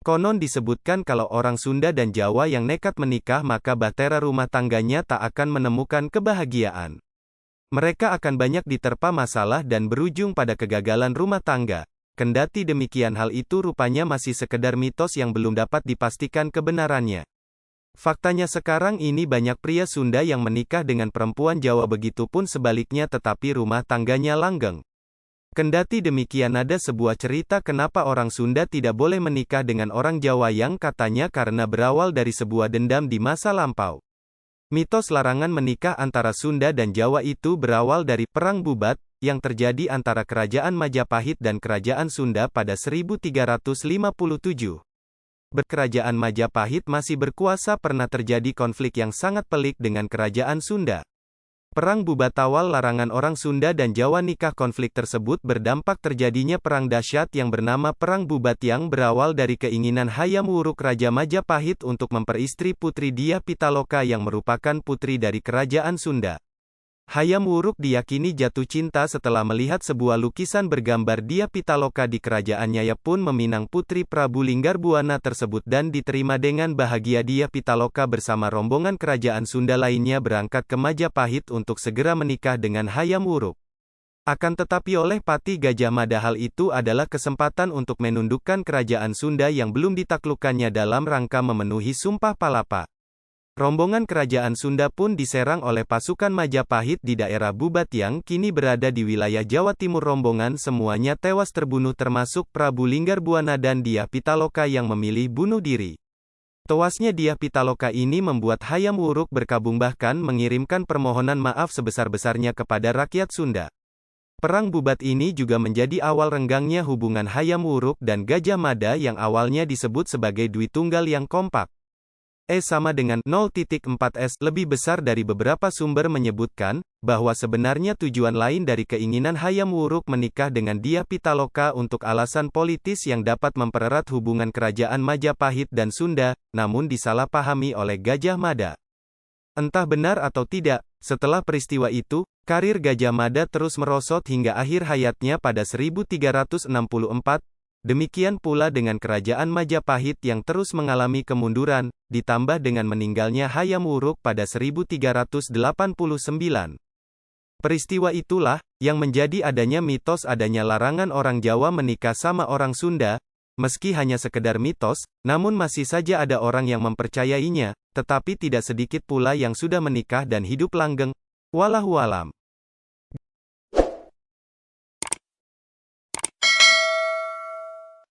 Konon disebutkan kalau orang Sunda dan Jawa yang nekat menikah maka bahtera rumah tangganya tak akan menemukan kebahagiaan. Mereka akan banyak diterpa masalah dan berujung pada kegagalan rumah tangga. Kendati demikian hal itu rupanya masih sekedar mitos yang belum dapat dipastikan kebenarannya. Faktanya sekarang ini banyak pria Sunda yang menikah dengan perempuan Jawa begitupun sebaliknya tetapi rumah tangganya langgeng. Kendati demikian ada sebuah cerita kenapa orang Sunda tidak boleh menikah dengan orang Jawa yang katanya karena berawal dari sebuah dendam di masa lampau. Mitos larangan menikah antara Sunda dan Jawa itu berawal dari Perang Bubat, yang terjadi antara Kerajaan Majapahit dan Kerajaan Sunda pada 1357. Kerajaan Majapahit masih berkuasa pernah terjadi konflik yang sangat pelik dengan Kerajaan Sunda. Perang Bubat awal larangan orang Sunda dan Jawa nikah konflik tersebut berdampak terjadinya perang dahsyat yang bernama Perang Bubat yang berawal dari keinginan Hayam Wuruk Raja Majapahit untuk memperistri Putri Dia Pitaloka yang merupakan putri dari Kerajaan Sunda. Hayam Wuruk diyakini jatuh cinta setelah melihat sebuah lukisan bergambar Dia Pitaloka di kerajaannya. Ia pun meminang Putri Prabu Linggarbuana tersebut dan diterima dengan bahagia. Dia Pitaloka bersama rombongan kerajaan Sunda lainnya berangkat ke Majapahit untuk segera menikah dengan Hayam Wuruk. Akan tetapi oleh Pati Gajah Mada hal itu adalah kesempatan untuk menundukkan kerajaan Sunda yang belum ditaklukkannya dalam rangka memenuhi Sumpah Palapa. Rombongan kerajaan Sunda pun diserang oleh pasukan Majapahit di daerah Bubat yang kini berada di wilayah Jawa Timur. Rombongan semuanya tewas terbunuh termasuk Prabu Linggarbuana dan Dia Pitaloka yang memilih bunuh diri. Tewasnya Dia Pitaloka ini membuat Hayam Wuruk berkabung bahkan mengirimkan permohonan maaf sebesar-besarnya kepada rakyat Sunda. Perang Bubat ini juga menjadi awal renggangnya hubungan Hayam Wuruk dan Gajah Mada yang awalnya disebut sebagai Dwi Tunggal yang kompak. Sama dengan 0.4s lebih besar. Dari beberapa sumber menyebutkan bahwa sebenarnya tujuan lain dari keinginan Hayam Wuruk menikah dengan Dia Pitaloka untuk alasan politis yang dapat mempererat hubungan kerajaan Majapahit dan Sunda, namun disalahpahami oleh Gajah Mada. Entah benar atau tidak, setelah peristiwa itu, karir Gajah Mada terus merosot hingga akhir hayatnya pada 1364. Demikian pula dengan kerajaan Majapahit yang terus mengalami kemunduran, ditambah dengan meninggalnya Hayam Wuruk pada 1389. Peristiwa itulah, yang menjadi adanya mitos adanya larangan orang Jawa menikah sama orang Sunda. Meski hanya sekedar mitos, namun masih saja ada orang yang mempercayainya, tetapi tidak sedikit pula yang sudah menikah dan hidup langgeng. Wallahualam.